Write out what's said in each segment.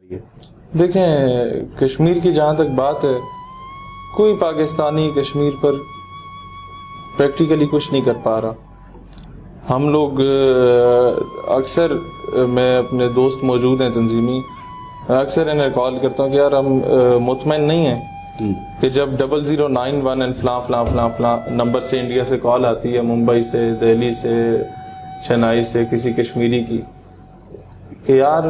دیکھیں کشمیر کی جہاں تک بات ہے، کوئی پاکستانی کشمیر پر پریکٹیکلی کچھ نہیں کر پا رہا. ہم لوگ اکثر، میں اپنے دوست موجود ہیں تنظیمی، اکثر انہیں کال کرتا ہوں کہ یار ہم مطمئن نہیں ہیں کہ جب 0091 اینڈ فلاں فلاں فلاں فلاں نمبر سے انڈیا سے کال آتی ہے، ممبئی سے، دہلی سے، چنائی سے، کسی کشمیری کی، کہ یار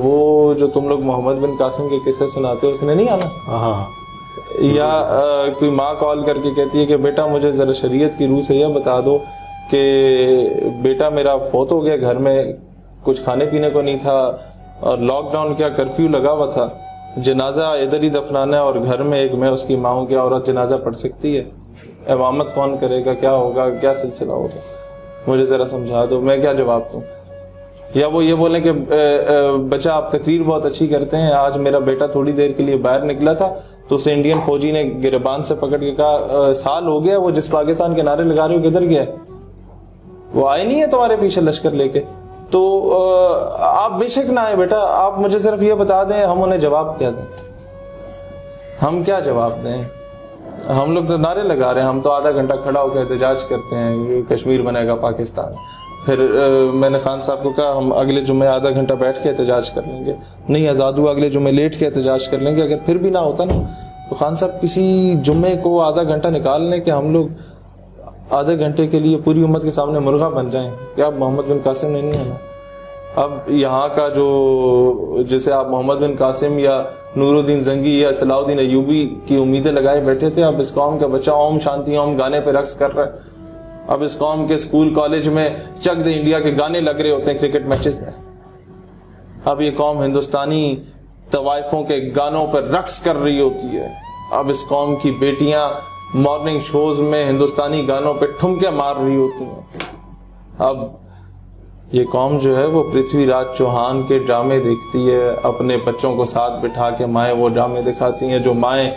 وہ جو تم لوگ محمد بن قاسم کے قصے سناتے ہو اس نے نہیں آنا. یا کوئی ماں کال کر کے کہتی ہے کہ بیٹا مجھے ذرا شریعت کی روح سے یہ بتا دو کہ بیٹا میرا فوت ہو گیا، گھر میں کچھ کھانے پینے کو نہیں تھا، اور لاک ڈاؤن کیا کرفیو لگا ہوا تھا، جنازہ ادھر ہی دفنانا ہے، اور گھر میں ایک میں اس کی ماں ہوں، کیا عورت جنازہ پڑھ سکتی ہے؟ امامت کون کرے گا؟ کیا ہوگا؟ کیا سلسلہ ہوگا؟ مجھے ذرا سمجھا دو، میں کیا جواب دوں؟ یا وہ یہ بولیں کہ بچہ آپ تقریر بہت اچھی کرتے ہیں، آج میرا بیٹا تھوڑی دیر کے لیے باہر نکلا تھا تو اسے انڈین فوجی نے گریبان سے پکڑ کے کہا سال ہو گیا وہ جس پاکستان کے نعرے لگا رہے ہو کدھر گیا؟ وہ آئے نہیں ہے تمہارے پیچھے لشکر لے کے؟ تو آپ بے شک نہ آئے بیٹا، آپ مجھے صرف یہ بتا دیں ہم انہیں جواب کیا دیں؟ ہم کیا جواب دیں؟ ہم لوگ تو نعرے لگا رہے ہیں، ہم تو آدھا گھنٹہ کھڑا ہو کے احتجاج کرتے ہیں کشمیر بنے گا پاکستان. پھر میں نے خان صاحب کو کہا ہم اگلے جمعے آدھا گھنٹہ بیٹھ کے احتجاج کر لیں گے. نہیں آزاد ہوا، اگلے جمعے لیٹ کے احتجاج کر لیں گے. اگر پھر بھی نہ ہوتا نا تو خان صاحب کسی جمعے کو آدھا گھنٹہ نکال لیں کہ ہم لوگ آدھے گھنٹے کے لیے پوری امت کے سامنے مرغا بن جائیں کہ اب محمد بن قاسم نے نہیں آنا. اب یہاں کا جو جیسے آپ محمد بن قاسم یا نور الدین زنگی یا صلاح الدین ایوبی کی امیدیں لگائے بیٹھے تھے، اب اس قوم کا بچہ اوم شانتی اوم گانے پہ رقص کر رہا ہے. اب اس قوم کے اسکول کالج میں چک دے انڈیا کے گانے لگ رہے ہوتے ہیں کرکٹ میچز میں. اب یہ قوم ہندوستانی طوائفوں کے گانوں پر رقص کر رہی ہوتی ہے. اب اس قوم کی بیٹیاں مارننگ شوز میں ہندوستانی گانوں پہ ٹھمکے مار رہی ہوتی ہیں. اب یہ قوم جو ہے وہ پرتھوی راج چوہان کے ڈرامے دیکھتی ہے، اپنے بچوں کو ساتھ بٹھا کے مائیں وہ ڈرامے دکھاتی ہیں جو مائیں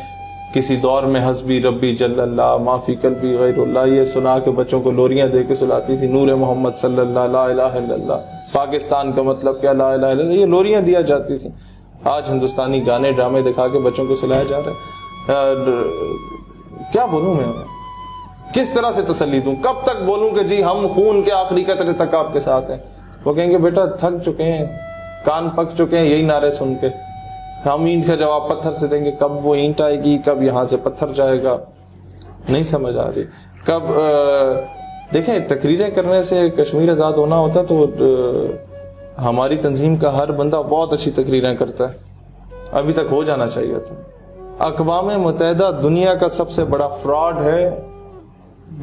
کسی دور میں حسبی ربی جل اللہ ما فی قلبی غیر اللہ یہ سنا کے بچوں کو لوریاں دے کے سلاتی تھی. نور محمد صلی اللہ لا الہ الا اللہ، پاکستان کا مطلب کیا لا الہ الا اللہ، یہ لوریاں دیا جاتی تھی. آج ہندوستانی گانے ڈرامے دکھا کے بچوں کو سلایا جا رہا ہے. کیا بولوں میں؟ کس طرح سے تسلی دوں؟ کب تک بولوں کہ جی ہم خون کے آخری قطرے تک آپ کے ساتھ ہیں؟ وہ کہیں گے بیٹا تھک چکے ہیں، کان پک چکے ہیں یہی نعرے سن کے. ہم اینٹ کا جواب پتھر سے دیں گے، کب وہ اینٹ آئے گی، کب یہاں سے پتھر جائے گا، نہیں سمجھ آ رہی. کب دیکھیں تقریریں کرنے سے کشمیر آزاد ہونا ہوتا تو ہماری تنظیم کا ہر بندہ بہت اچھی تقریریں کرتا ہے، ابھی تک ہو جانا چاہیے تھا. اقوام متحدہ دنیا کا سب سے بڑا فراڈ ہے،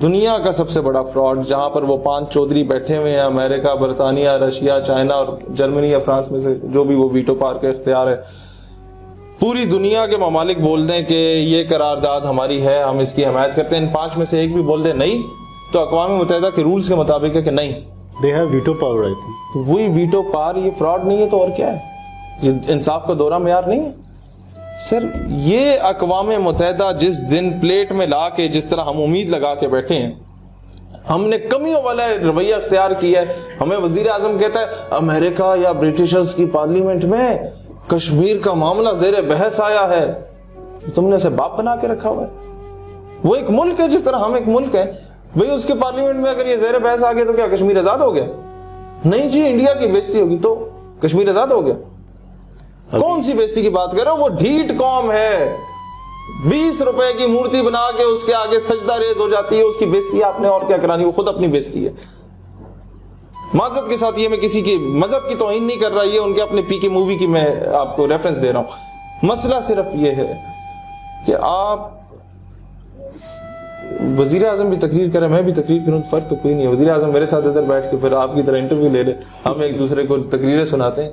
دنیا کا سب سے بڑا فراڈ، جہاں پر وہ 5 چودھری بیٹھے ہوئے ہیں، امریکہ، برطانیہ، رشیا، چائنا اور جرمنی یا فرانس میں سے جو بھی وہ ویٹو پاور کا اختیار ہے. پوری دنیا کے ممالک بول دیں کہ یہ قرارداد ہماری ہے، ہم اس کی حمایت کرتے ہیں، ان 5 میں سے ایک بھی بول دے نہیں تو اقوام متحدہ کے رولز کے مطابق ہے کہ نہیں، they have veto power I think. وہی ویٹو پاور. یہ فراڈ نہیں ہے تو اور کیا ہے؟ یہ انصاف کا دورہ معیار نہیں ہے سر. یہ اقوام متحدہ جس دن پلیٹ میں لا کے جس طرح ہم امید لگا کے بیٹھے ہیں، ہم نے کمیوں والا رویہ اختیار کیا ہے. ہمیں وزیر اعظم کہتا ہے امریکہ یا برٹشرز کی پارلیمنٹ میں کشمیر کا معاملہ زیر بحث آیا ہے. تم نے اسے باپ بنا کے رکھا ہوا ہے. وہ ایک ملک ہے جس طرح ہم ایک ملک ہیں. بھئی اس کے پارلیمنٹ میں اگر یہ زیر بحث آ گیا تو کیا کشمیر آزاد ہو گیا؟ نہیں جی، انڈیا کی بےزتی ہوگی تو کشمیر آزاد ہو گیا. کون سی بےزتی کی بات کر رہے ہو؟ وہ ڈھیٹ قوم ہے، 20 روپے کی مورتی بنا کے اس کے آگے سجدہ ریز ہو جاتی ہے، اس کی بےزتی آپ نے اور کیا کرانی، وہ خود اپنی بےزتی ہے. معذرت کے ساتھ یہ میں کسی کی مذہب کی توہین نہیں کر رہا، یہ ان کے اپنے پی کے مووی کی میں آپ کو ریفرنس دے رہا ہوں. مسئلہ صرف یہ ہے کہ آپ وزیر اعظم بھی تقریر کریں، میں بھی تقریر کروں، فرق تو کوئی نہیں ہے. وزیر اعظم میرے ساتھ ادھر بیٹھ کے پھر آپ کی طرح انٹرویو لے لے، ہم ایک دوسرے کو تقریریں سناتے ہیں.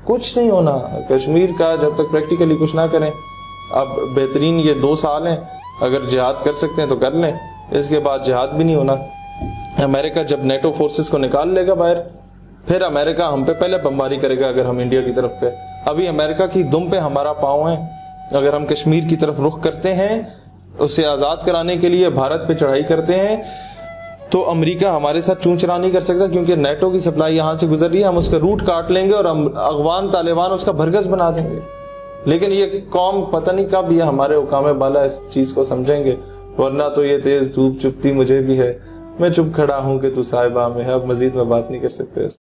کچھ نہیں ہونا کشمیر کا جب تک پریکٹیکلی کچھ نہ کریں. اب بہترین یہ 2 سال ہیں، اگر جہاد کر سکتے ہیں تو کر لیں، اس کے بعد جہاد بھی نہیں ہونا. امریکہ جب نیٹو فورسز کو نکال لے گا باہر، پھر امریکہ ہم پہ پہلے بمباری کرے گا اگر ہم انڈیا کی طرف پہ. ابھی امریکہ کی دم پہ ہمارا پاؤں ہے. اگر ہم کشمیر کی طرف رخ کرتے ہیں، اسے آزاد کرانے کے لیے بھارت پہ چڑھائی کرتے ہیں، تو امریکہ ہمارے ساتھ چون چرا نہیں کر سکتا، کیونکہ نیٹو کی سپلائی یہاں سے گزر رہی ہے، ہم اس کا روٹ کاٹ لیں گے اور افغان طالبان اس کا بھرگس بنا دیں گے. لیکن یہ قوم پتہ نہیں کب یہ ہمارے حکام بالا اس چیز کو سمجھیں گے، ورنہ تو یہ تیز دھوپ چپتی مجھے بھی ہے، میں چپ کھڑا ہوں کہ تو صاحبہ میں ہے. اب مزید میں بات نہیں کر سکتے.